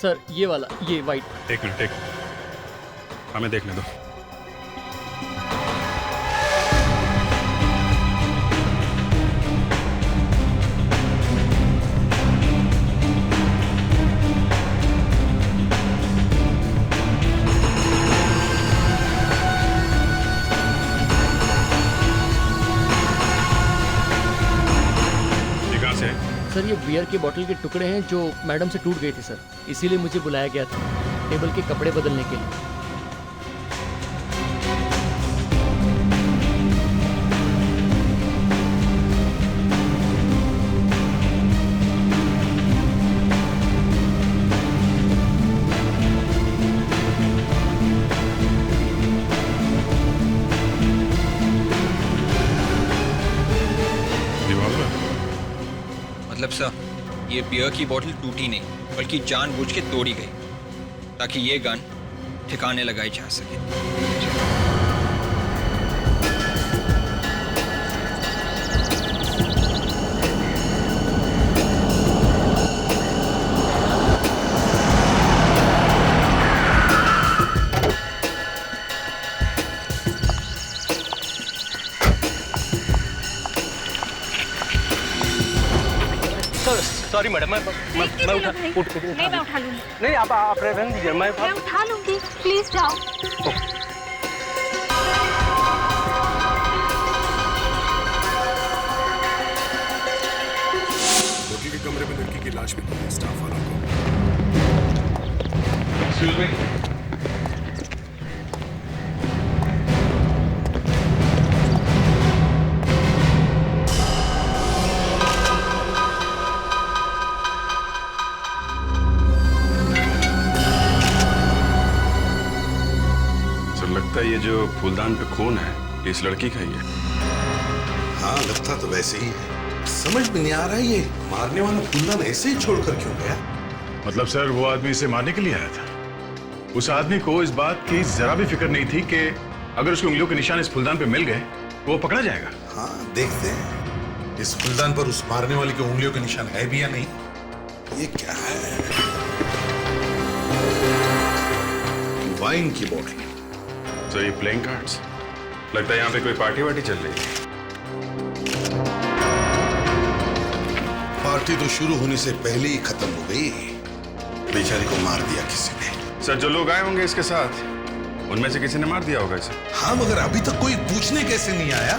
Sir ये वाला, ये वाइट। एक मिनट, एक हमें देखने दो। सर ये बियर की बोतल के टुकड़े हैं जो मैडम से टूट गए थे सर, इसीलिए मुझे बुलाया गया था टेबल के कपड़े बदलने के लिए। मतलब सर, ये बियर की बोतल टूटी नहीं बल्कि जानबूझ के तोड़ी गई ताकि ये गन ठिकाने लगाई जा सके। सॉरी मैडम, मैं उठा लूंगी। नहीं, आप रहने दीजिए, मैं उठा लूंगी, प्लीज जाओ। होटल के कमरे में लड़की की लाश मिली है, स्टाफ वालों को। Excuse me. लगता है ये जो फूलदान पे खून है इस लड़की का ही है। हाँ, लगता तो वैसे ही है। समझ में नहीं आ रहा है ये मारने वाला फूलदान ऐसे ही छोड़कर क्यों गया। मतलब सर, वो आदमी इसे मारने के लिए आया था। उस आदमी को इस बात की जरा भी फिक्र नहीं थी कि अगर उसकी उंगलियों के निशान इस फूलदान पे मिल गए वो पकड़ा जाएगा। हाँ, देखते हैं इस फूलदान पर उस मारने वाले के उंगलियों के निशान है भी या नहीं। ये क्या है? वाइन की बोतल। तो ये प्लेइंग कार्ड्स, लगता है यहाँ पे कोई पार्टी वार्टी चल रही है। पार्टी तो शुरू होने से पहले ही खत्म हो गई। बेचारी को मार दिया किसी ने। सर, जो लोग आए होंगे इसके साथ उनमें से किसी ने मार दिया होगा इसे। हाँ, मगर अभी तक कोई पूछने कैसे नहीं आया?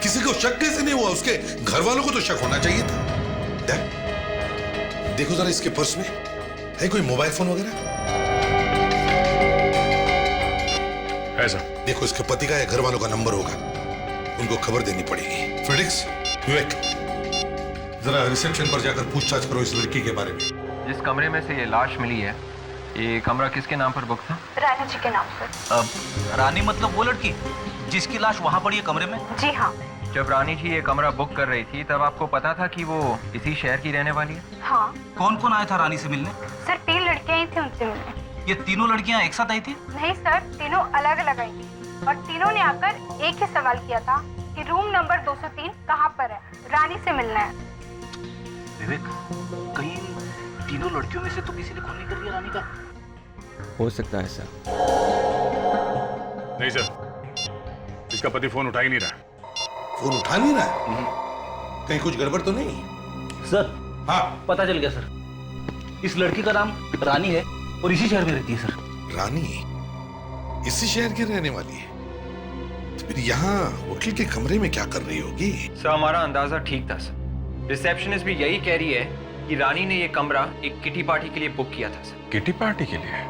किसी को शक कैसे नहीं हुआ? उसके घर वालों को तो शक होना चाहिए था। देखो जरा इसके पर्स में है कोई मोबाइल फोन वगैरह? ऐसा देखो, इसके पति का या घर वालों का नंबर होगा, उनको खबर देनी पड़ेगी। फ्रेडिक्स, विवेक, जरा रिसेप्शन पर जाकर पूछताछ करो इस लड़की के बारे में। जिस कमरे में से ये लाश मिली है, ये कमरा किसके नाम पर बुक था? रानी जी के नाम पर। रानी मतलब वो लड़की जिसकी लाश वहाँ पड़ी है कमरे में? जी हाँ। जब रानी जी ये कमरा बुक कर रही थी तब आपको पता था कि वो इसी शहर की रहने वाली है? हाँ। कौन कौन आया था रानी से मिलने? सर 3 लड़कियां ही थी उनसे मिलने। ये तीनों लड़कियां एक साथ आई थी? नहीं सर, तीनों अलग अलग आई थी और तीनों ने आकर एक ही सवाल किया था कि रूम नंबर 203 कहाँ पर है, रानी से मिलना है। विवेक, कहीं तीनों लड़कियों में से तो किसी ने खून नहीं कर दिया रानी का? हो सकता है सर। नहीं सर, इसका पति फोन उठा ही नहीं रहा। फोन उठा नहीं रहा? कहीं कुछ गड़बड़ तो नहीं? सर, हाँ, पता चल गया सर। इस लड़की का नाम रानी है और इसी शहर में रहती है सर। रानी इसी शहर की रहने वाली है? तो फिर यहाँ होटल के कमरे में क्या कर रही होगी? सर, हमारा अंदाजा ठीक था सर। रिसेप्शनिस्ट भी यही कह रही है कि रानी ने ये कमरा एक किटी पार्टी के लिए बुक किया था सर। किटी पार्टी के लिए?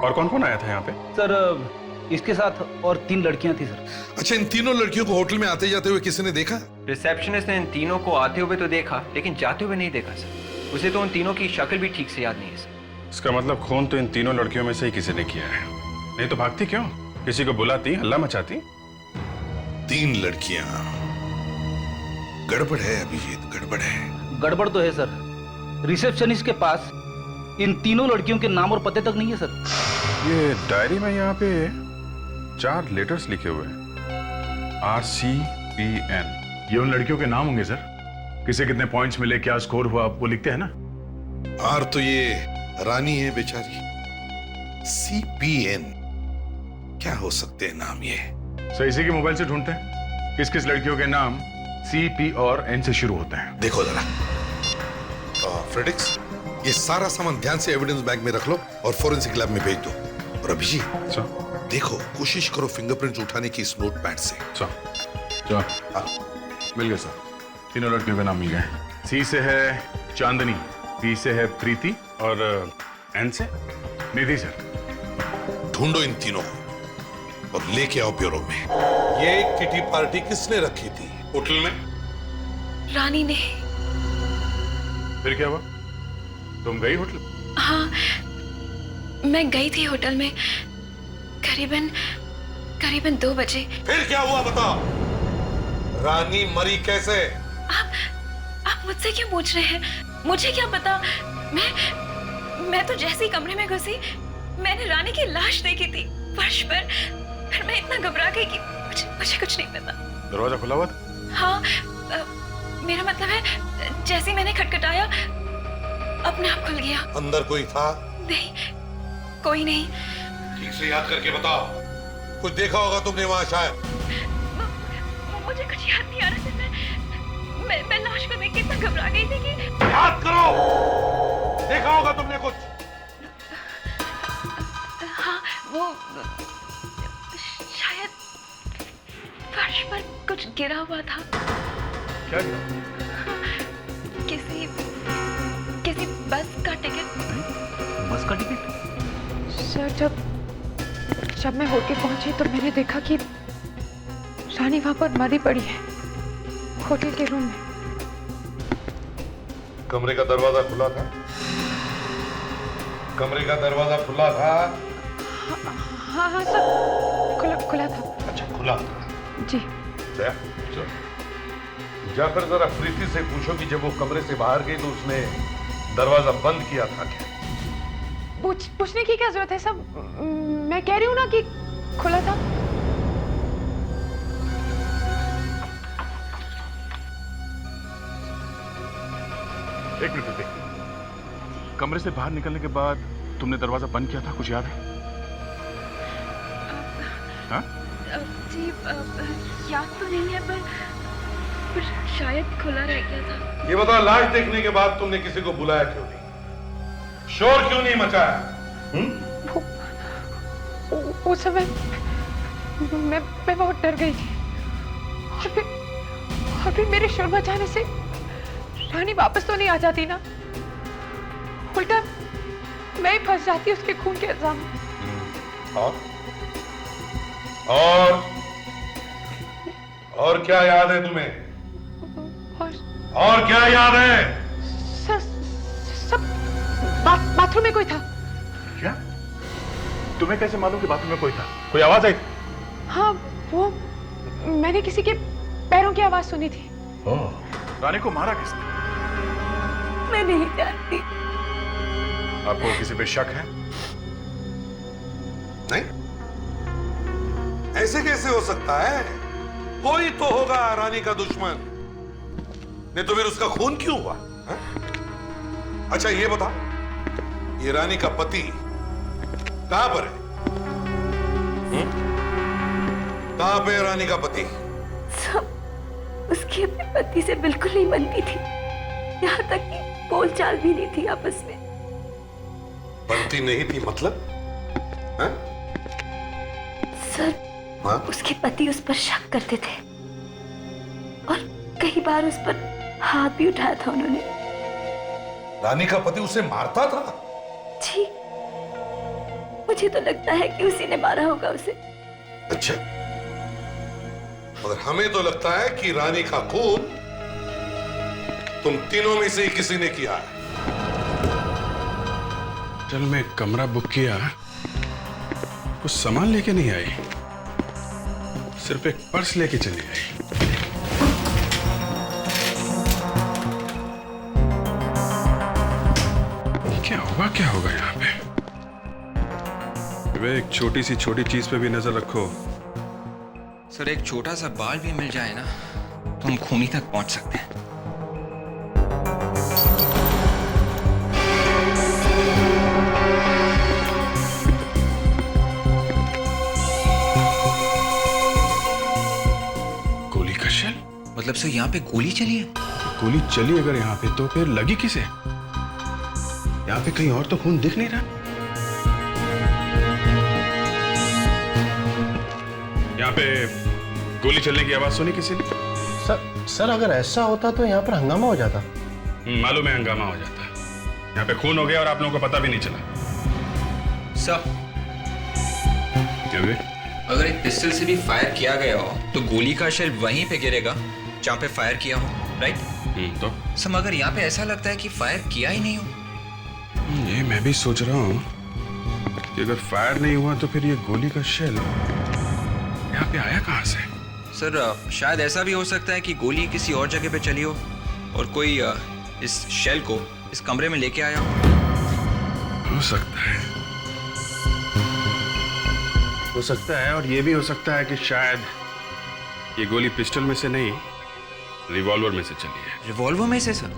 और कौन कौन आया था यहाँ पे? सर, इसके साथ और 3 लड़कियां थी सर। अच्छा, इन तीनों लड़कियों को होटल में आते जाते हुए किसी ने देखा? रिसेप्शनिस्ट ने इन तीनों को आते हुए तो देखा, लेकिन जाते हुए नहीं देखा सर। उसे तो उन तीनों की शक्ल भी ठीक से याद नहीं है सर। इसका मतलब खून तो इन तीनों लड़कियों में से ही किसी ने किया है। नहीं तो भागती क्यों? किसी को बुलाती, हल्ला मचाती। 3 लड़कियां। गड़बड़ है अभिजीत, गड़बड़ है। गड़बड़ तो है सर। रिसेप्शनिस्ट के पास इन तीनों लड़कियों के नाम और पते तक नहीं है सर। ये डायरी में यहाँ पे 4 लेटर्स लिखे हुए हैं, RCPN। ये उन लड़कियों के नाम होंगे सर। किसे कितने पॉइंट्स मिले, क्या स्कोर हुआ, वो लिखते हैं ना। आर तो ये रानी है बेचारी। CPN क्या हो सकते हैं नाम ये? सर इसी के मोबाइल से ढूंढते हैं किस किस लड़कियों के नाम CP और N से शुरू होते हैं। देखो जरा फ्रेडिक्स, ये सारा सामान ध्यान से एविडेंस बैग में रख लो और फोरेंसिक लैब में भेज दो। और अभिजीत सर देखो, कोशिश करो फिंगरप्रिंट्स उठाने की इस नोट पैड से। सर मिल गए सर, तीनों लड़कियों के नाम मिल गए। C से है चांदनी, P से है प्रीति और N से निधि सर। ढूंढो इन तीनों को और लेके आओ ब्यूरो में। ये किटी पार्टी किसने रखी थी होटल में? रानी ने। फिर क्या हुआ? तुम गई होटल? हाँ, मैं गई थी होटल में करीबन 2 बजे। फिर क्या हुआ बताओ? रानी मरी कैसे? आप मुझसे क्यों पूछ रहे हैं? मुझे क्या पता। मैं तो जैसे ही कमरे में घुसी मैंने रानी की लाश देखी थी फर्श पर। फिर मैं इतना घबरा गई कि मुझे कुछ नहीं पता। दरवाजा खुला हुआ था? हाँ, मेरा मतलब है जैसे ही मैंने खटखटाया अपने आप खुल गया। अंदर कोई था? नहीं, कोई नहीं। ठीक से याद करके बताओ, कुछ देखा होगा तुमने वहां शायद? मुझे कुछ याद नहीं आ रहा था। मैं लाश को देख के इतना घबरा गई थी कि। याद करो, देखा होगा तुमने कुछ? हाँ, वो शायद फर्श पर कुछ गिरा हुआ था। क्या गिरा? किसी बस का टिकट। बस का टिकट? सर जब मैं होटल पहुंची तो मैंने देखा कि रानी वहां पर मरी पड़ी है होटल के रूम में। कमरे का दरवाजा खुला था? कमरे का दरवाजा खुला था? हाँ सर, खुला था। अच्छा, खुला था जी। जाकर जरा प्रीति से पूछो कि जब वो कमरे से बाहर गई तो उसने दरवाजा बंद किया था क्या? पूछने की क्या जरूरत है सब? मैं कह रही हूँ ना कि खुला था। एक मिनट रुकिए। कमरे से बाहर निकलने के बाद तुमने दरवाजा बंद किया था, कुछ याद है? हाँ? जी, याद तो नहीं है पर शायद खुला रह गया था। ये बताओ, लाश देखने के बाद तुमने किसी को बुलाया क्यों नहीं? शोर क्यों नहीं मचाया? उस समय मैं बहुत डर गई थी और फिर मेरे शोर मचाने से रानी वापस तो नहीं आ जाती ना, उल्टा मैं ही फंस जाती उसके खून के इल्जाम में। और क्या याद है तुम्हें? और क्या याद है? सब बाथरूम में कोई था। क्या? तुम्हें कैसे मालूम कि बाथरूम में कोई था? कोई आवाज आई? हाँ, वो मैंने किसी के पैरों की आवाज सुनी थी। रानी को मारा किसने? मैं नहीं जानती। आपको किसी पे शक है? नहीं, ऐसे कैसे हो सकता है? कोई तो होगा रानी का दुश्मन, नहीं तो फिर उसका खून क्यों हुआ? है? अच्छा ये बता, ये रानी का पति कहां पर है? कहां पे है रानी का पति? सब उसकी अपने पति से बिल्कुल नहीं बनती थी, यहाँ तक कि बोलचाल भी नहीं थी आपस में। बनती नहीं थी मतलब? है? सर, हाँ? उसके पति उस पर शक करते थे और कई बार उस पर हाथ भी उठाया था उन्होंने। रानी का पति उसे मारता था? जी, मुझे तो लगता है कि उसी ने मारा होगा उसे। अच्छा, मगर हमें तो लगता है कि रानी का खून तुम तीनों में से ही किसी ने किया है। चल, मैं कमरा बुक किया, कुछ सामान लेके नहीं आई, सिर्फ एक पर्स लेके चली आई। क्या होगा यहाँ पे? वे एक छोटी चीज पे भी नजर रखो। सर, एक छोटा सा बाल भी मिल जाए ना तो हम खूनी तक पहुंच सकते हैं। मतलब सर यहाँ पे गोली चली है? गोली चली अगर यहाँ पे तो फिर लगी किसे? यहाँ पे कहीं और तो खून दिख नहीं रहा। यहाँ पे गोली चलने की आवाज सुनी किसी ने? सर अगर ऐसा होता तो यहाँ पर हंगामा हो जाता। मालूम है हंगामा हो जाता। यहाँ पे खून हो गया और आप लोगों को पता भी नहीं चला। सर क्या हुए? अगर एक पिस्टल से भी फायर किया गया हो तो गोली का शेल वहीं पे गिरेगा जहाँ पे फायर किया हो, राइट? तो सर मगर यहाँ पे ऐसा लगता है कि फायर किया ही नहीं हो। ये मैं भी सोच रहा हूँ कि अगर फायर नहीं हुआ तो फिर ये गोली का शेल यहाँ पे आया कहाँ से? सर शायद ऐसा भी हो सकता है कि गोली किसी और जगह पे चली हो और कोई इस शेल को इस कमरे में लेके आया हो सकता है। हो सकता है और ये भी हो सकता है कि शायद ये गोली पिस्टल में से नहीं रिवॉल्वर में से चली है। रिवॉल्वर में से सर?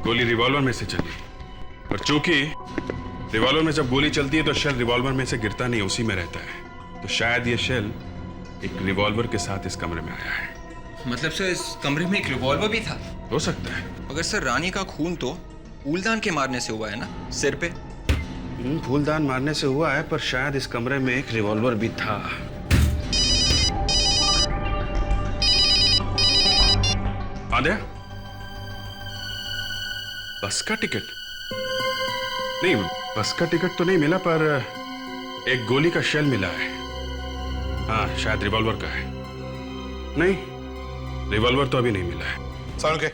गोली रिवॉल्वर में से चली और चूंकि रिवॉल्वर में जब गोली चलती है तो शेल रिवॉल्वर में से गिरता नहीं, उसी में रहता है। तो शायद ये शेल एक रिवॉल्वर के साथ इस कमरे में आया है। मतलब सर इस कमरे में एक रिवॉल्वर भी था? हो सकता है। मगर सर रानी का खून तो फूलदान के मारने से हुआ है ना, सिर पे? फूलदान मारने से हुआ है पर शायद इस कमरे में एक रिवॉल्वर भी था। आद्या, बस का टिकट नहीं, बस का टिकट तो नहीं मिला पर एक गोली का शेल मिला है। हाँ शायद रिवॉल्वर का है। नहीं, रिवॉल्वर तो अभी नहीं मिला है। सारुके,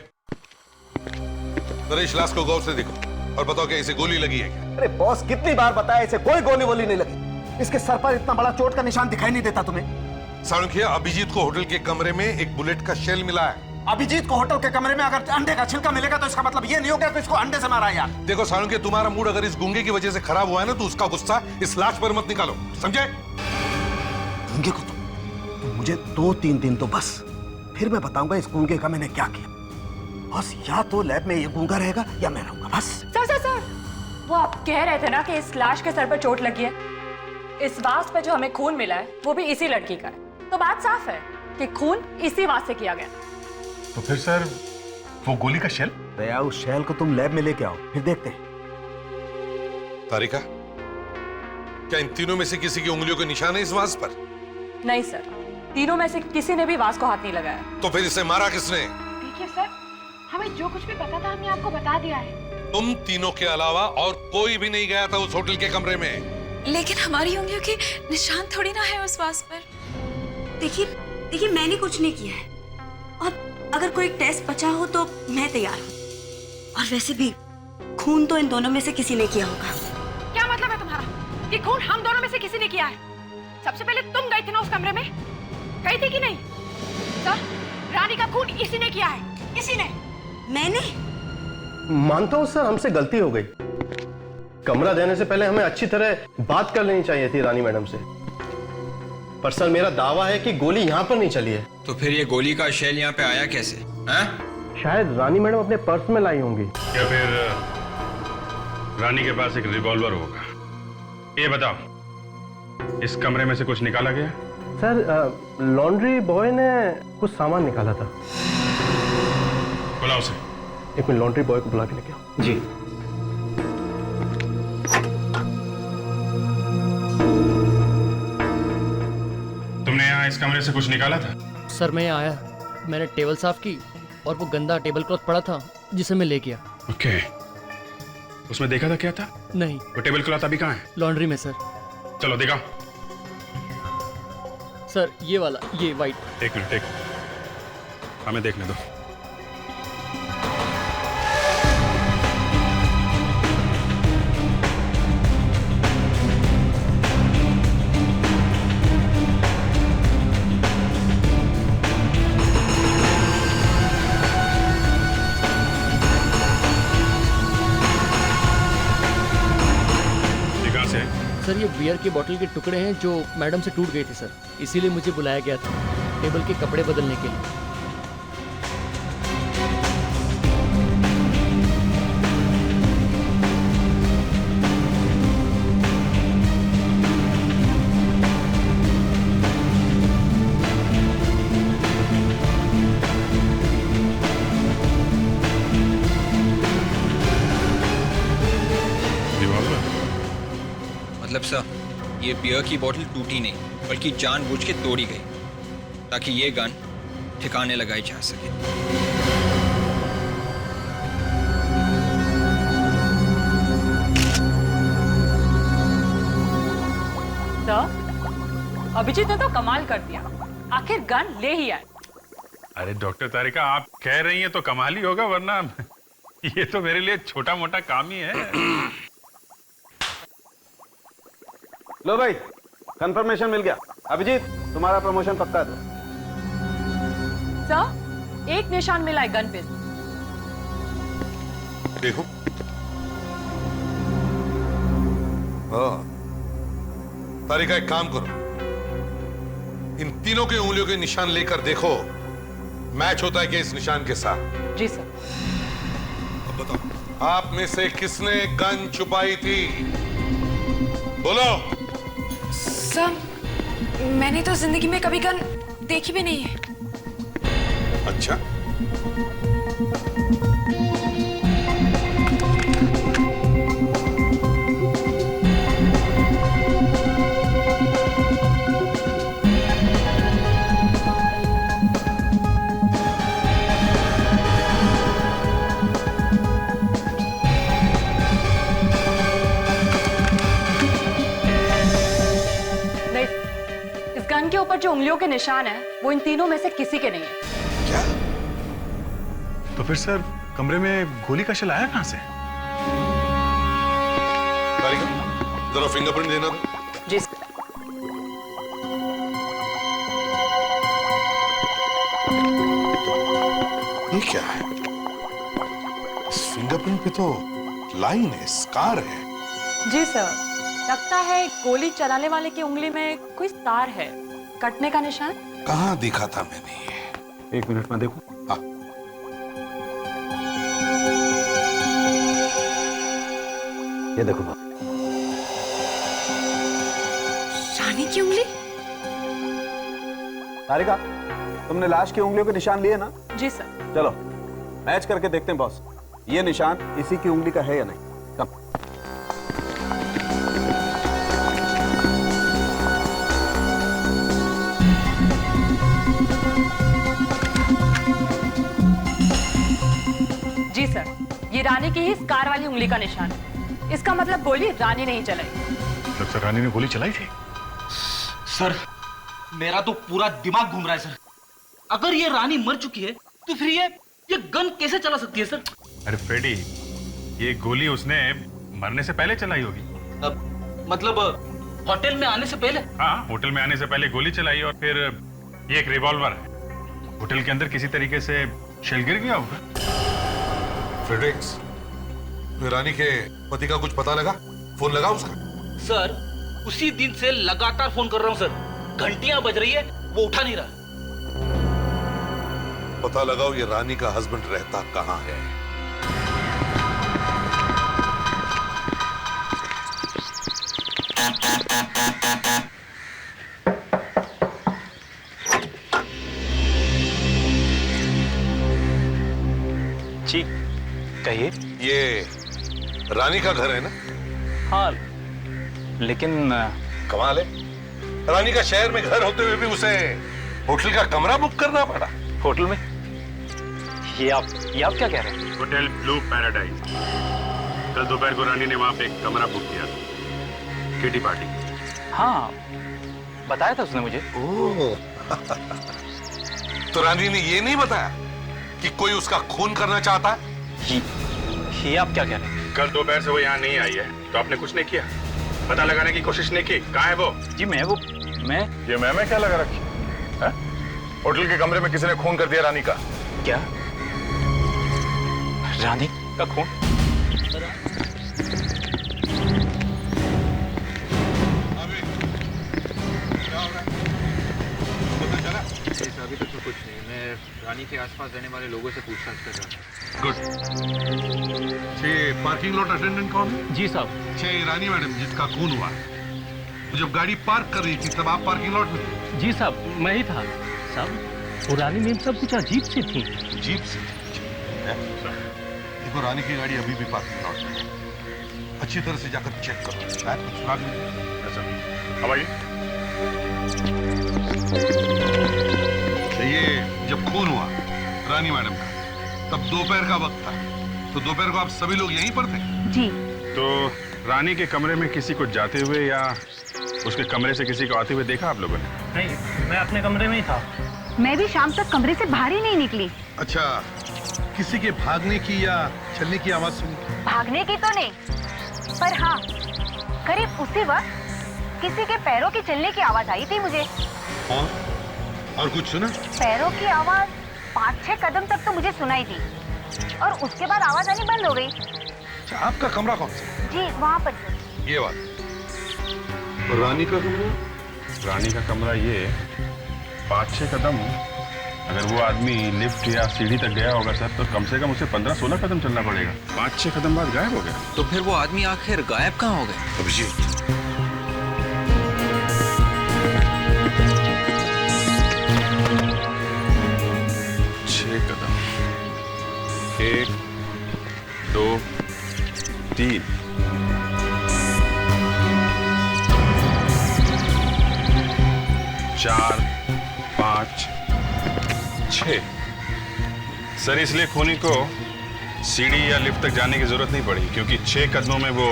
नरेश लाश को गौर से देखो और बताओ क्या इसे गोली लगी है क्या? अरे बॉस कितनी बार बताया इसे कोई गोली वोली नहीं लगी। इसके सर पर इतना बड़ा चोट का निशान दिखाई नहीं देता तुम्हें? सारुके, अभिजीत को होटल के कमरे में एक बुलेट का शेल मिला है। अभिजीत को होटल के कमरे में अगर अंडे का छिलका मिलेगा तो इसका मतलब ये नहीं हो गया तो इसको अंडे से मारा यार। देखो सारुके, तुम्हारा मूड अगर इस गूंगे की वजह से खराब हुआ है ना तो उसका गुस्सा इस लाश पर मत निकालो, समझे? गूंगे को तो मुझे 2-3 दिन तो बस, फिर मैं बताऊंगा इस गूंगे का मैंने क्या किया। बस या तो लैब में ये गूंगा रहेगा या मैं रहूंगा बस। सर वो आप कह रहे थे ना कि इस लाश के सर पर चोट लगी है। इस वास पे जो हमें खून मिला है वो भी इसी लड़की का है, तो बात साफ है कि खून इसी वास से किया गया। तो फिर सर वो गोली का शेल? दया, उस शेल को तुम लैब में लेके आओ फिर देखते हैं। तारिका, क्या इन तीनों में से किसी की उंगलियों के निशान है इस वास पर? नहीं सर, तीनों में से किसी ने भी वास को हाथ नहीं लगाया। तो फिर इसे मारा किसने? देखिए सर, हमें जो कुछ भी पता था हमने आपको बता दिया है। तुम तीनों के अलावा और कोई भी नहीं गया था उस होटल के कमरे में। लेकिन हमारी उंगलियों के निशान थोड़ी ना है उस वास पर। देखिए मैंने कुछ नहीं किया है और अगर कोई टेस्ट बचा हो तो मैं तैयार हूँ। और वैसे भी खून तो इन दोनों में से किसी ने किया होगा। क्या मतलब है तुम्हारा? ये खून हम दोनों में से किसी ने किया है। सबसे पहले तुम गई थी ना उस कमरे में, गई थी कि नहीं? सर, रानी का खून इसी ने किया है। इसी ने? मैंने? मानता हूँ सर, हमसे गलती हो गई। कमरा देने से पहले हमें अच्छी तरह बात कर लेनी चाहिए थी रानी मैडम से। पर सर मेरा दावा है कि गोली यहाँ पर नहीं चली है। तो फिर ये गोली का शेल यहाँ पे आया कैसे? हैं? शायद रानी मैडम अपने पर्स में लाई होंगी। या फिर रानी के पास एक रिवॉल्वर होगा। ये बताओ, इस कमरे में से कुछ निकाला गया? सर लॉन्ड्री बॉय ने कुछ सामान निकाला था। बुलाओ उसे। एक मिनट, लॉन्ड्री बॉय को बुला के लेके आओ। जी। तुमने यहाँ इस कमरे से कुछ निकाला था? सर मैं यहाँ आया, मैंने टेबल साफ की और वो गंदा टेबल क्लॉथ पड़ा था जिसे मैं ले गया। ओके। उसमें देखा था क्या था? नहीं। वो टेबल क्लॉथ अभी कहाँ है? लॉन्ड्री में सर। चलो दिखाओ। सर ये वाला, ये वाइट। एक मिनट, एक हमें देखने दो। सर ये बियर की बोतल के टुकड़े हैं जो मैडम से टूट गए थे सर, इसीलिए मुझे बुलाया गया था टेबल के कपड़े बदलने के लिए। मतलब सर, ये बियर की बोतल टूटी नहीं बल्कि जानबूझ के तोड़ी गई ताकि ये गन ठिकाने लगाई जा सके। सर, अभिजीत ने तो कमाल कर दिया, आखिर गन ले ही आए। अरे डॉक्टर तारिका, आप कह रही हैं तो कमाल ही होगा, वरना ये तो मेरे लिए छोटा मोटा काम ही है। लो भाई, कंफर्मेशन मिल गया। अभिजीत, तुम्हारा प्रमोशन पक्का है। सर, एक निशान मिला है गन पे। देखो, हाँ, तारिका एक काम करो, इन तीनों की उंगलियों के निशान लेकर देखो मैच होता है क्या इस निशान के साथ। जी सर। अब बताओ, आप में से किसने गन छुपाई थी? बोलो। सर, मैंने तो जिंदगी में कभी गन देखी भी नहीं है। अच्छा, गन के ऊपर जो उंगलियों के निशान है वो इन तीनों में से किसी के नहीं है। क्या? तो फिर सर, कमरे में गोली का शेल आया कहां से? तारिका, जरा फिंगरप्रिंट देना था। जी। ये क्या है? इस फिंगरप्रिंट पे तो लाइन है, स्कार है। जी सर, लगता है गोली चलाने वाले की उंगली में कोई तार है, कटने का निशान। कहाँ देखा था मैंने ये? एक मिनट में देखो। हाँ। ये देखो बात। रानी की उंगली? तारिका, तुमने लाश की उंगलियों के निशान लिए ना? जी सर। चलो मैच करके देखते हैं बॉस, ये निशान इसी की उंगली का है या नहीं। कम। जी सर, ये रानी की ही स्कार वाली उंगली का निशान है। इसका मतलब गोली रानी ने ही चलाई। मतलब सर, रानी ने गोली चलाई थी? सर, मेरा तो पूरा दिमाग घूम रहा है सर। अगर ये रानी मर चुकी है तो फिर ये गन कैसे चला सकती है सर? अरे फ्रेडी, ये गोली उसने मरने से पहले चलाई होगी। मतलब होटल में आने से पहले? हाँ, होटल में आने से पहले गोली चलाई, और फिर ये एक रिवॉल्वर है। होटल के अंदर किसी तरीके से शेल गिर गया होगा। फ्रेडेक्स, रानी के पति का कुछ पता लगा? फोन लगा उसका? सर, उसी दिन से लगातार फोन कर रहा हूं सर, घंटियां बज रही है, वो उठा नहीं रहा। पता लगाओ ये रानी का हस्बैंड रहता कहाँ है। जी कहिए। ये रानी का घर है ना? हाँ, लेकिन कमाल है, रानी का शहर में घर होते हुए भी उसे होटल का कमरा बुक करना पड़ा। होटल में? ये आप क्या कह रहे हैं? Hotel blue paradise. कल दोपहर को रानी ने वहां पे एक कमरा बुक किया था, किटी पार्टी। हाँ, बताया था उसने मुझे। ओह, तो रानी ने ये नहीं बताया कि कोई उसका खून करना चाहता है? ये आप क्या कह रहे हैं? कल दोपहर से वो यहाँ नहीं आई है, तो आपने कुछ नहीं किया, पता लगाने की कोशिश नहीं की? कहाँ है वो? जी मैं ये मैं क्या लगा रखी है? होटल के कमरे में किसी ने खून कर दिया रानी का। क्या? रानी का खून? अभी तक तो कुछ नहीं, मैं रानी के आसपास रहने वाले लोगों से पूछताछ कर रहा हूँ। गुड। पार्किंग लॉट अटेंडेंट कौन है? जी साहब। रानी मैडम जिसका खून हुआ, जब गाड़ी पार्क कर रही थी तब आप पार्किंग लॉट में थे? जी साहब, मैं ही था साहब। पुरानी नींद सब कुछ अजीब सी थी। अजीब सी? देखो, रानी की गाड़ी अभी भी पार्किंग लॉट में है। अच्छी तरह से जाकर चेक करो। शायद कुछ सुराग मिले। अब आइए। ये जब खून हुआ रानी मैडम का, तब दोपहर का वक्त था, तो दोपहर को आप सभी लोग यहीं पर थे? जी। तो रानी के कमरे में किसी को जाते हुए या उसके कमरे से किसी को आते हुए देखा आप लोगों ने? नहीं, मैं अपने कमरे में ही था। मैं भी शाम तक कमरे से बाहर ही नहीं निकली। अच्छा, किसी के भागने की या चलने की आवाज सुनी? भागने की तो नहीं, पर हाँ, करीब उसी वक्त किसी के पैरों की चलने की आवाज आई थी मुझे। हाँ? और कुछ सुना? पैरों की आवाज 5-6 कदम तक तो मुझे सुनाई दी, और उसके बाद आवाज आनी बंद हो गई। अच्छा, आपका कमरा कौन सा? जी, वहाँ पर। ये बात। और रानी का कमरा? रानी का कमरा ये 5-6 कदम। अगर वो आदमी लिफ्ट या सीढ़ी तक गया होगा सर, तो कम से कम उसे 15-16 कदम चलना पड़ेगा। 5-6 कदम बाद गायब हो गया। तो फिर वो आदमी आखिर गायब कहाँ हो गए? अभिजीत, 6 कदम, 1, 2, 3, 4, 5, 6। सर, इसलिए खूनी को सीढ़ी या लिफ्ट तक जाने की जरूरत नहीं पड़ी, क्योंकि 6 कदमों में वो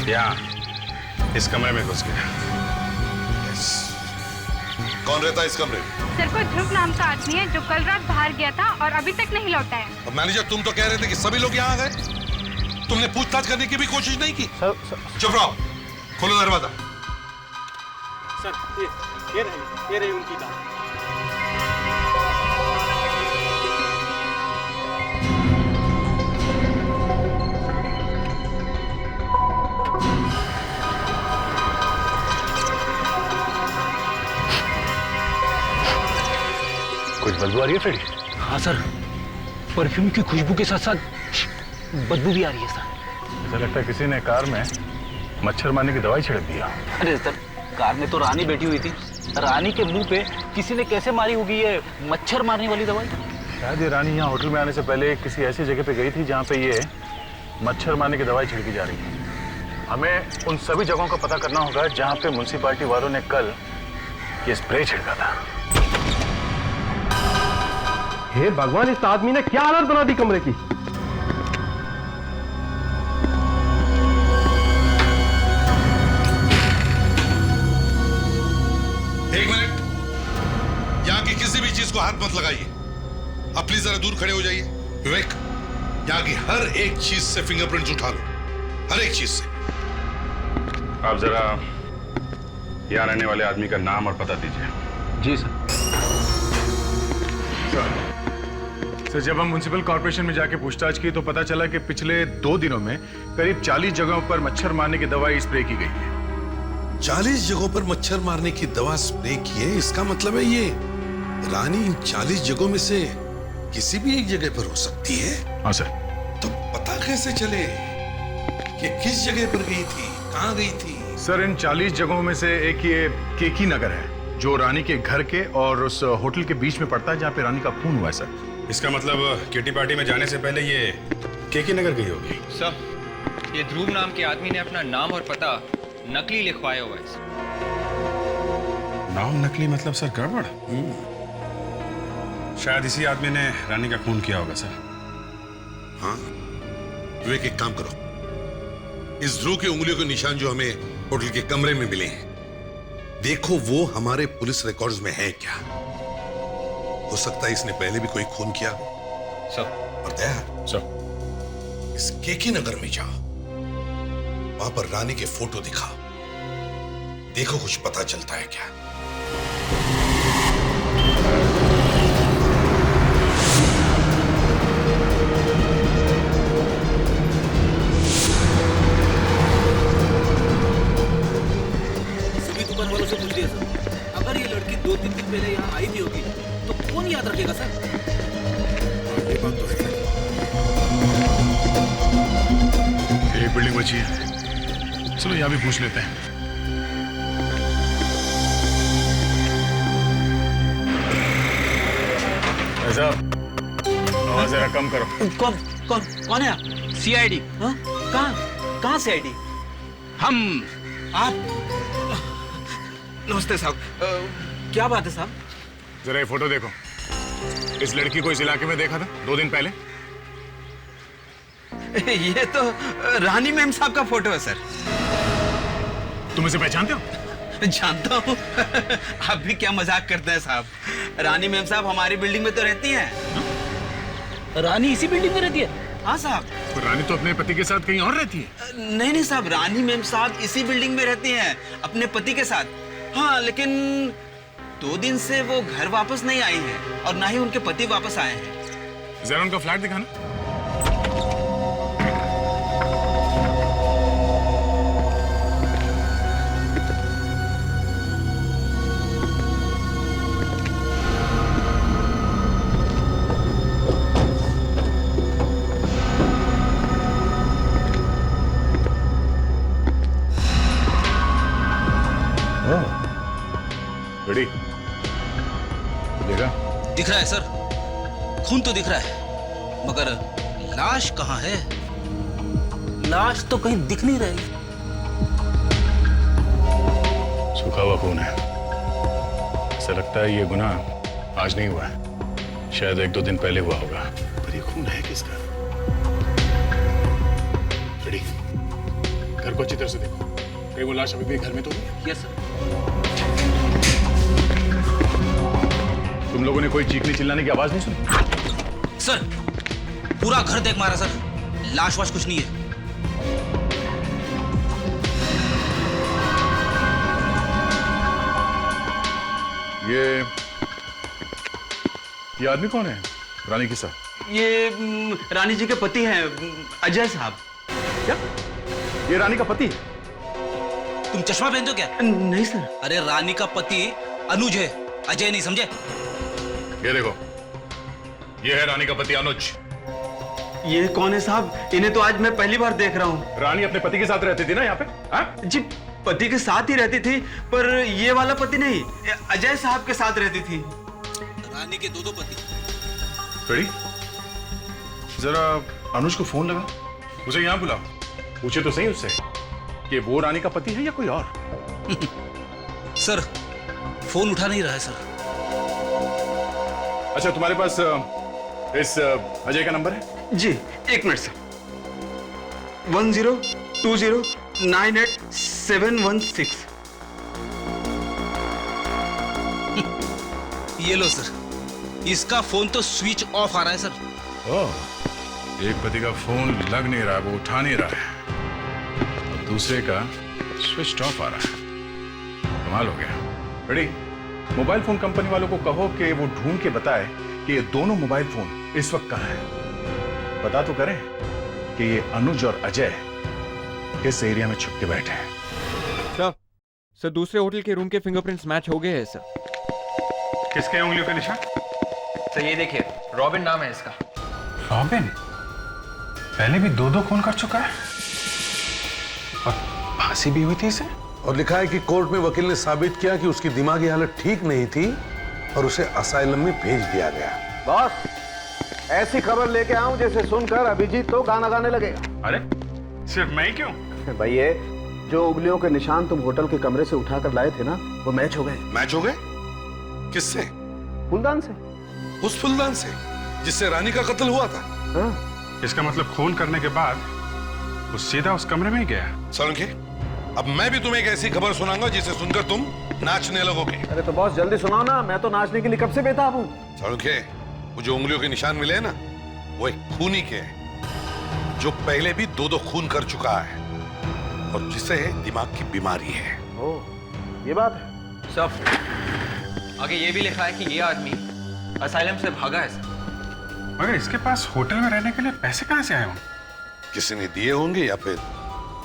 यहाँ इस कमरे में घुस गया। कौन रहता है इस कमरे में? सर, कोई ध्रुव नाम का आदमी है जो कल रात बाहर गया था और अभी तक नहीं लौटा है। अब मैनेजर, तुम तो कह रहे थे कि सभी लोग यहाँ आ गए। तुमने पूछताछ करने की भी कोशिश नहीं की? चुप रहो, खोलो दरवाजा। सर, ये रही उनकी बात। कुछ बदबू आ रही है फ्रेडी? हाँ सर, परफ्यूम की खुशबू के साथ साथ बदबू भी आ रही है सर। ऐसा लगता है किसी ने कार में मच्छर मारने की दवाई छिड़क दिया। अरे सर, कार में तो रानी बैठी हुई थी। रानी के मुंह पे किसी ने कैसे मारी होगी ये मच्छर मारने वाली दवाई? शायद ये रानी यहाँ होटल में आने से पहले किसी ऐसी जगह पे गई थी जहाँ पे ये मच्छर मारने की दवाई छिड़की जा रही है। हमें उन सभी जगहों का पता करना होगा जहाँ पे म्युनिसिपैलिटी वालों ने कल ये स्प्रे छिड़का था। हे भगवान, इस आदमी ने क्या हालत बना दी कमरे की। एक मिनट, यहाँ की किसी भी चीज को हाथ मत लगाइए। आप प्लीज जरा दूर खड़े हो जाइए। विवेक, यहाँ की हर एक चीज से फिंगरप्रिंट्स उठा लो, हर एक चीज से। आप जरा यहाँ रहने वाले आदमी का नाम और पता दीजिए। जी सर। सर, जब हम म्युनिसिपल कॉर्पोरेशन में जाके पूछताछ की तो पता चला कि पिछले 2 दिनों में करीब 40 जगहों पर मच्छर मारने की दवाई स्प्रे की गई है। 40 जगहों पर मच्छर मारने की दवा स्प्रे की है? इसका मतलब है ये रानी इन 40 जगहों में से किसी भी एक जगह पर हो सकती है। हाँ सर। तो पता कैसे चले कि किस जगह पर गई थी, कहाँ गई थी? सर, इन 40 जगहों में से एक ये केकी नगर है, जो रानी के घर के और उस होटल के बीच में पड़ता है जहाँ पे रानी का खून हुआ है सर। इसका मतलब किटी पार्टी में जाने से पहले ये केकी नगर गई होगी। सर, ये ध्रुव नाम के आदमी ने अपना नाम और पता नकली लिखवाया हुआ है। नाम नकली मतलब सर गड़बड़। शायद इसी आदमी ने रानी का खून किया होगा सर। हाँ, विवेक, एक काम करो, इस ध्रुव की उंगलियों के निशान जो हमें होटल के कमरे में मिले हैं, देखो वो हमारे पुलिस रिकॉर्ड्स में है क्या। हो सकता है इसने पहले भी कोई खून किया हो। सर। और दया सर, इस केकी नगर में जाओ, वहां पर रानी के फोटो दिखाओ, देखो कुछ पता चलता है क्या। सभी दुकान वालों से पूछ लिया सर, अगर ये लड़की 2-3 दिन पहले यहाँ आई भी होगी तो कौन याद रखेगा सर? ये बात तो है। एक बिल्डिंग बची है, चलो यहाँ भी पूछ लेते हैं। साहब, आवाज जरा कम करो। कौन है आप? CID? हाँ? कहाँ? कहाँ से आईडी? हम आप? नमस्ते साहब। क्या बात है साहब? जरा ये फोटो देखो। इस लड़की को इस इलाके में देखा था 2 दिन पहले। ये तो रानी मैम साहब का फोटो है सर। तुम इसे पहचानते हो? जानता हूँ। आप भी क्या मजाक करते हैं साहब। रानी मैम साहब हमारी बिल्डिंग में तो रहती हैं। रानी इसी बिल्डिंग में रहती है? हाँ साहब। तो रानी तो अपने पति के साथ कहीं और रहती है। नहीं नहीं साहब, रानी मैम साहब इसी बिल्डिंग में रहती हैं अपने पति के साथ। हाँ, लेकिन 2 दिन से वो घर वापस नहीं आई हैं और ना ही उनके पति वापस आए हैं। जरा उनका फ्लैट दिखाना। रेडी? देखा? दिख रहा है सर, खून तो दिख रहा है, मगर लाश कहाँ है? लाश तो कहीं दिख नहीं रही। सूखा हुआ खून है। ऐसा लगता है ये गुनाह आज नहीं हुआ है, शायद 1-2 दिन पहले हुआ होगा। पर ये खून है किसका? रेडी? घर को अच्छी तरह से देखो, कहीं वो लाश अभी भी घर में तो नहीं? Yes sir. तुम लोगों ने कोई चीखने चिल्लाने की आवाज नहीं सुनी? सर पूरा घर देख मारा सर, लाश वाश कुछ नहीं है। ये आदमी कौन है रानी के साथ? ये रानी जी के पति हैं, अजय साहब। क्या ये रानी का पति है? तुम चश्मा पहनते हो क्या? नहीं सर। अरे रानी का पति अनुज है, अजय नहीं, समझे? ये देखो, ये है रानी का पति अनुज। ये कौन है साहब? इन्हें तो आज मैं पहली बार देख रहा हूँ। रानी अपने पति के साथ रहती थी ना यहाँ पे? हाँ? जी पति के साथ ही रहती थी, पर ये वाला पति नहीं, अजय साहब के साथ रहती थी। रानी के 2 पति। रेडी? जरा अनुज को फोन लगा, उसे यहाँ बुलाओ, पूछे तो सही उससे कि वो रानी का पति है या कोई और। सर फोन उठा नहीं रहा है सर। अच्छा, तुम्हारे पास इस अजय का नंबर है? जी 1 मिनट सर। 1020987716। ये लो सर, इसका फोन तो स्विच ऑफ आ रहा है सर। ओह, एक पति का फोन लग नहीं रहा, वो उठा नहीं रहा है, और दूसरे का स्विच ऑफ आ रहा है। कमाल हो गया। रेडी? मोबाइल फोन कंपनी वालों को कहो कि वो ढूंढ के बताए कि ये दोनों मोबाइल फोन इस वक्त कहां हैं। पता तो करें कि ये अनुज और अजय किस एरिया में छुप के बैठे हैं। सर दूसरे होटल के रूम के फिंगरप्रिंट्स मैच हो गए हैं सर। किसके उंगलियों के निशान? सर ये देखिए, रॉबिन नाम है इसका। रॉबिन पहले भी 2 खून कर चुका है और फांसी भी हुई थी इसे। और लिखा है कि कोर्ट में वकील ने साबित किया कि उसकी दिमागी हालत ठीक नहीं थी और उसे असाइलम में भेज दिया गया। बॉस, ऐसी खबर लेके आऊं जैसे सुनकर अभिजीत तो गाना गाने लगेगा। अरे सिर्फ मैं ही क्यों? भाई ये जो उंगलियों के निशान तुम होटल के कमरे से उठाकर लाए थे ना, वो मैच हो गए। मैच हो गए? किससे? फूलदान से। उस फूलदान से जिससे रानी का कत्ल हुआ था? हाँ। इसका मतलब खून करने के बाद वो सीधा उस कमरे में ही गया। सोलंकी, अब मैं भी तुम्हें एक ऐसी खबर सुनाऊंगा जिसे सुनकर तुम नाचने लगोगे। अरे तो बॉस जल्दी सुनाओ ना, मैं तो नाचने के लिए कब से बेताब हूँ। सोलंकी, वो जो उंगलियों के निशान मिले हैं ना, वो एक खूनी के हैं, जो पहले भी 2 खून कर चुका है और जिसे दिमाग की बीमारी है। ओह, ये बात है। सर आगे ये भी लिखा है कि ये आदमी असाइलम से भागा है सर। मगर इसके पास होटल में रहने के लिए पैसे कहां से आए होंगे? किसी ने दिए होंगे या फिर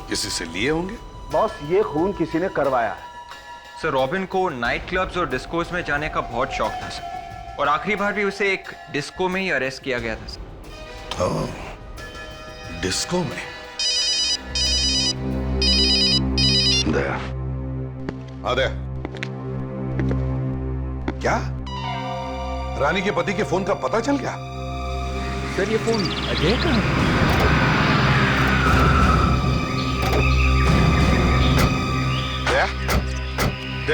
किसी से लिए होंगे। बॉस ये खून किसी ने करवाया है। सर रॉबिन को नाइट क्लब्स और डिस्कोस में जाने का बहुत शौक था सर, और आखिरी बार भी उसे एक डिस्को में ही अरेस्ट किया गया था सर। ओह, डिस्को में? दया, दया, क्या रानी के पति के फोन का पता चल गया? सर ये फोन अजय का है।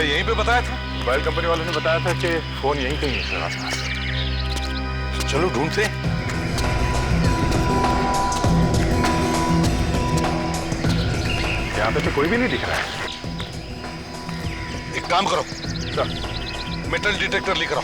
क्या यहीं पे बताया था? मोबाइल कंपनी वालों ने बताया था कि फोन यहीं कहीं है सर आसपास। चलो ढूंढते हैं। यहाँ पे तो कोई भी नहीं दिख रहा है। एक काम करो, सर मेटल डिटेक्टर लेकर आओ।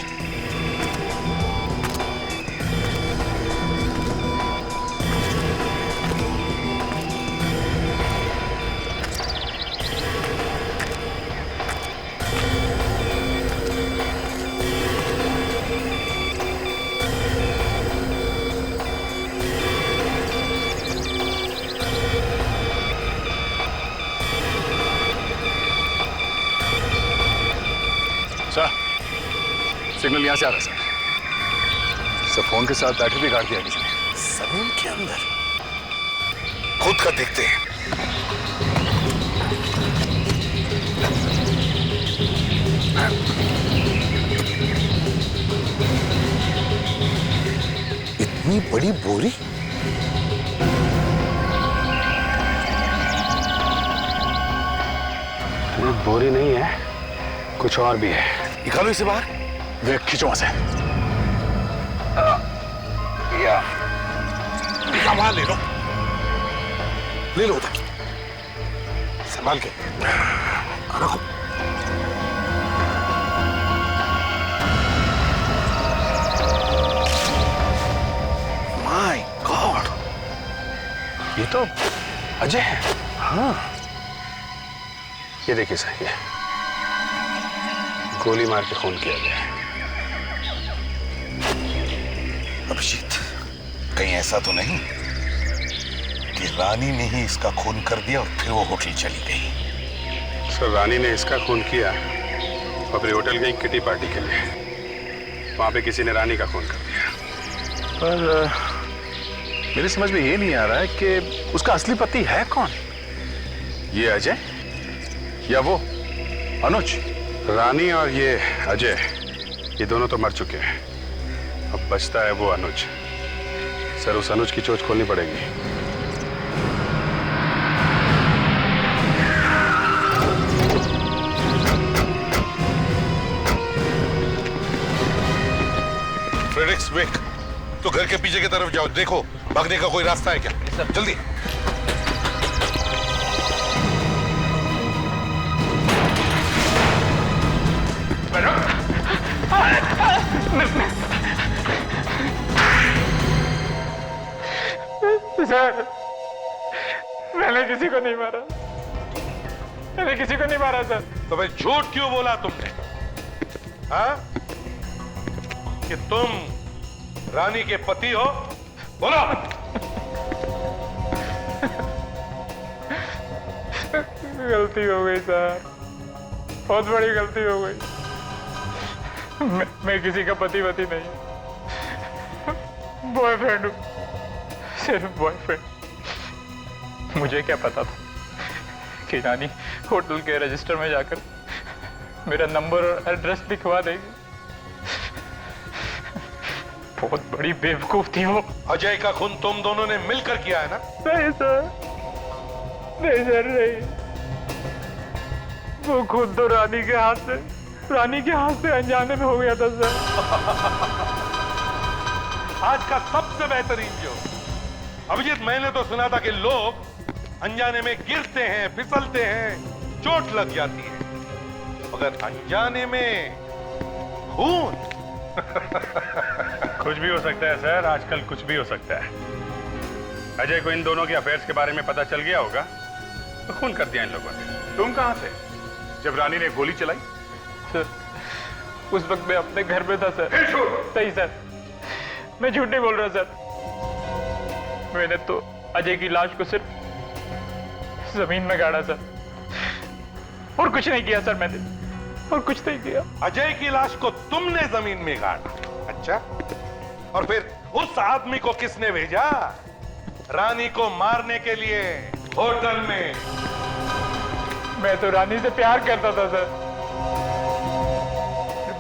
सर सिग्नल यहाँ से आ रहा है सर। सर फोन के साथ बैटरी भी काट दिया किसी ने। जमीन के अंदर खुद का देखते हैं। इतनी बड़ी बोरी? अरे बोरी नहीं है, कुछ और भी है। निकालो इसे बाहर। वे खींचो वहां से। वहां ले लो, ले लो उधर, संभाल के रखो। माय गॉड, ये तो अजय है। हाँ ये देखिए सर, ये गोली मार के खून किया गया है। अभिजीत, कहीं ऐसा तो नहीं कि रानी ने ही इसका खून कर दिया और फिर वो होटल चली गई? सर रानी ने इसका खून किया और फिर होटल गई किटी पार्टी के लिए। वहां पे किसी ने रानी का खून कर दिया। पर मेरी समझ में ये नहीं आ रहा है कि उसका असली पति है कौन? ये अजय या वो अनुज? रानी और ये अजय, ये दोनों तो मर चुके हैं। अब बचता है वो अनुज। सर उस अनुज की चोट खोलनी पड़ेगी। फ्रेडरिक्स वेक, तो घर के पीछे की तरफ जाओ, देखो भागने का कोई रास्ता है क्या? जल्दी। सर मैंने किसी को नहीं मारा, मैंने किसी को नहीं मारा सर। तो भाई झूठ क्यों बोला तुमने? हाँ? कि तुम रानी के पति हो? बोलो। गलती हो गई सर, बहुत बड़ी गलती हो गई। मैं किसी का पति वति नहीं, बॉयफ्रेंड हूँ, सिर्फ बॉयफ्रेंड। मुझे क्या पता था कि रानी होटल के रजिस्टर में जाकर मेरा नंबर और एड्रेस लिखवा देगी। बहुत बड़ी बेवकूफ थी वो। अजय का खून तुम दोनों ने मिलकर किया है ना? नहीं सर, नहीं सर नहीं। वो खुद तो रानी के हाथ से अनजाने में हो गया था सर। आज का सबसे बेहतरीन जो अभिजीत, मैंने तो सुना था कि लोग अनजाने में गिरते हैं, फिसलते हैं, चोट लग जाती है, मगर अनजाने में खून। कुछ भी हो सकता है सर, आजकल कुछ भी हो सकता है। अजय को इन दोनों के अफेयर्स के बारे में पता चल गया होगा तो खून कर दिया इन लोगों ने। तुम कहां थे जब रानी ने गोली चलाई? सर उस वक्त मैं अपने घर में था सर। सही सर, मैं झूठ नहीं बोल रहा सर। मैंने तो अजय की लाश को सिर्फ जमीन में गाड़ा सर, और कुछ नहीं किया सर मैंने, और कुछ नहीं किया। अजय की लाश को तुमने जमीन में गाड़ा? अच्छा, और फिर उस आदमी को किसने भेजा रानी को मारने के लिए होटल में? मैं तो रानी से प्यार करता था सर,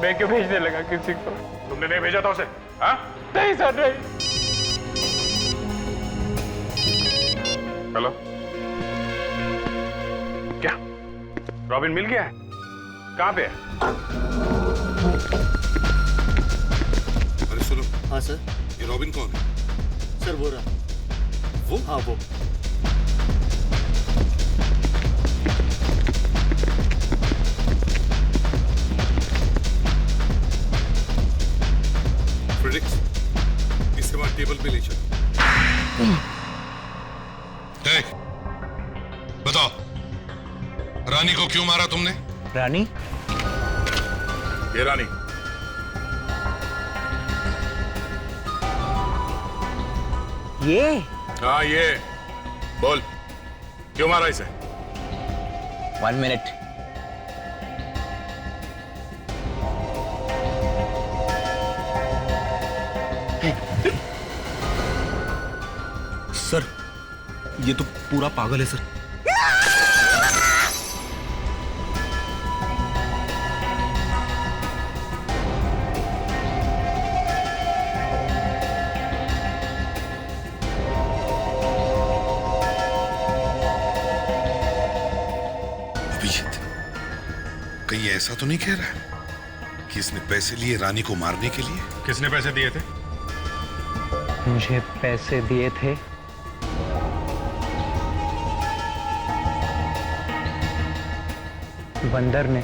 मैं क्यों भेजने लगा किसी को? तुमने नहीं भेजा था उसे? हाँ? नहीं सर नहीं। हेलो, क्या रॉबिन मिल गया है? कहाँ पे है? अरे सुनो। हाँ सर। ये रॉबिन कौन है? सर वो रहा। वो? हाँ वो। फ्रेडरिक्स, इसके बाद टेबल पे ले चलो। बताओ, रानी को क्यों मारा तुमने? रानी? ये रानी। ये? हाँ ये। बोल, क्यों मारा इसे? 1 मिनट। सर, ये तो पूरा पागल है सर। अभिजीत, कहीं ऐसा तो नहीं कह रहा है कि इसने पैसे लिए रानी को मारने के लिए? किसने पैसे दिए थे? मुझे पैसे दिए थे बंदर ने,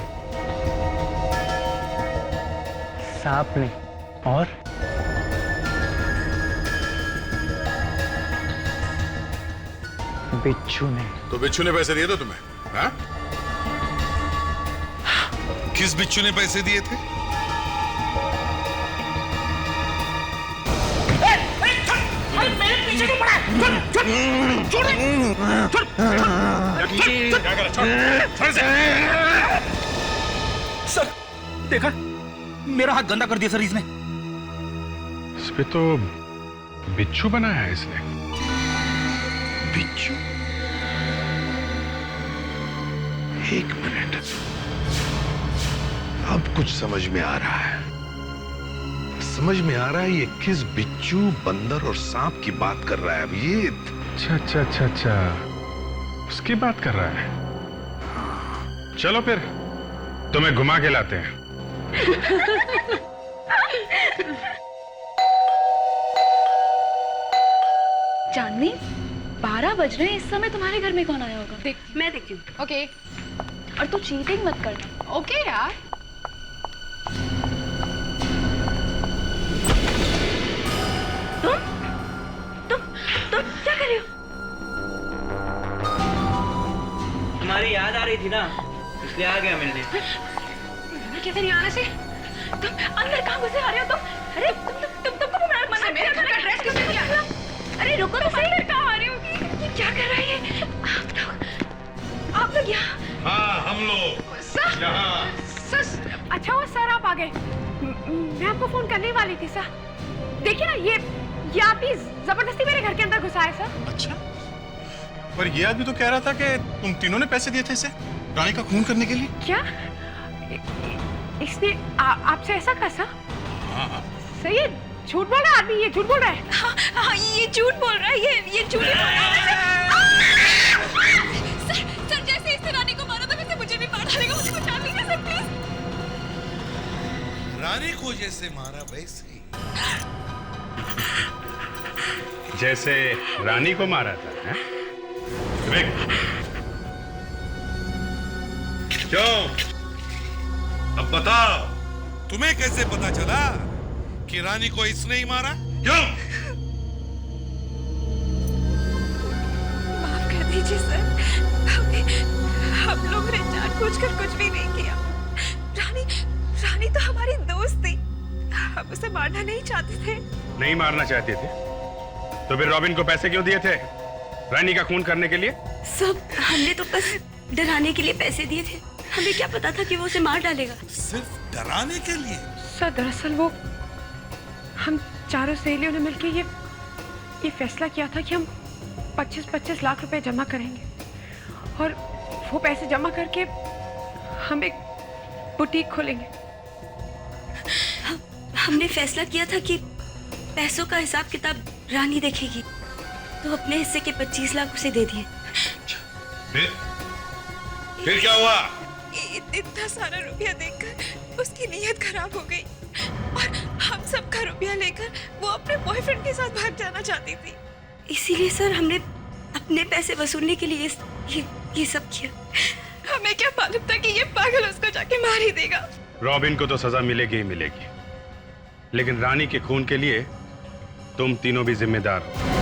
सांप ने और बिच्छू ने। तो बिच्छू ने पैसे दिए थे तुम्हें? हाँ? किस बिच्छू ने पैसे दिए थे? मेरे पीछे क्यों पड़ा? छोड़ सर, देखा? मेरा हाथ गंदा कर दिया सर इसने। इस पे तो बिच्छू बनाया है इसने। बिच्छू? एक मिनट, अब कुछ समझ में आ रहा है। समझ में आ रहा है ये किस बिच्छू, बंदर और सांप की बात कर रहा है अभिजीत। अच्छा, उसकी बात कर रहा है। चलो फिर तुम्हें घुमा के लाते हैं। चांदनी, 12 बज रहे हैं, इस समय तुम्हारे घर में कौन आया होगा? मैं देखती हूँ। ओके। और तू चीटिंग मत करना। ओके यार। तुम क्या कर रही हो? तुम्हारी याद आ रही थी ना, इसलिए आ गया मिलने। कैसे नहीं आने से? तुम अंदर कहाँ घुसे आ रहे हो तुम? अरे तुमको मना मेरे घर का ड्रेस क्यों नहीं दिया? अरे रुको तो सही, अंदर कहाँ आ रही होगी? ये क्या कर रहा है ये? आप लोग यहाँ? हाँ, हम लोग यहाँ। सर, अच्छा हुआ सर आप आ गए। मैं आपको फोन करने वाली थी सर। देखिए ना, ये आदमी जबरदस्ती मेरे घर के अंदर घुसा है सर। अच्छा, पर ये आदमी तो कह रहा था कि तुम तीनों ने पैसे दिए थे इसे रानी का खून करने के लिए। क्या? इसने आपसे ऐसा कहा सर? हाँ। सर ये झूठ बोल रहा है आदमी, ये झूठ बोल रहा है। हाँ, ये झूठ बोल रहा है, ये झूठ बोल रहा है। सर जैसे इसने रानी को मारा था वैसे मुझे भी मार डालेगा, मुझे बचा लीजिए सर प्लीज। रानी को जैसे मारा वैसे ही। जैसे रानी को मारा था, हैं? क्यों? अब बताओ, तुम्हें कैसे पता चला कि रानी को इसने ही मारा? क्यों? माफ कर दीजिए सर, हम लोग ने जानबूझकर कुछ भी नहीं किया। रानी तो हमारी दोस्त थी, हम उसे मारना नहीं चाहते थे। नहीं मारना चाहते थे तो फिर रॉबिन को पैसे क्यों दिए थे रानी का खून करने के लिए? सब हमने तो बस डराने के लिए पैसे दिए थे, हमें क्या पता था कि वो उसे मार डालेगा। सिर्फ डराने के लिए? सर दरअसल वो हम चारों सहेलियों ने मिलकर ये फैसला किया था कि हम 25-25 लाख रुपए जमा करेंगे और वो पैसे जमा करके हम एक बुटीक खोलेंगे। हमने फैसला किया था कि पैसों का हिसाब किताब रानी देखेगी, तो अपने हिस्से के 25 लाख उसे दे दिए। फिर क्या हुआ? इतना सारा रुपया देखकर उसकी नीयत खराब हो गई और हम सब का रुपया लेकर वो अपने बॉयफ्रेंड के साथ भाग जाना चाहती थी। इसीलिए सर हमने अपने पैसे वसूलने के लिए ये सब किया। हमें क्या मालूम था कि ये पागल उसको जाके मार ही देगा। रॉबिन को तो सजा मिलेगी ही मिलेगी, लेकिन रानी के खून के लिए तुम तीनों भी जिम्मेदार हो।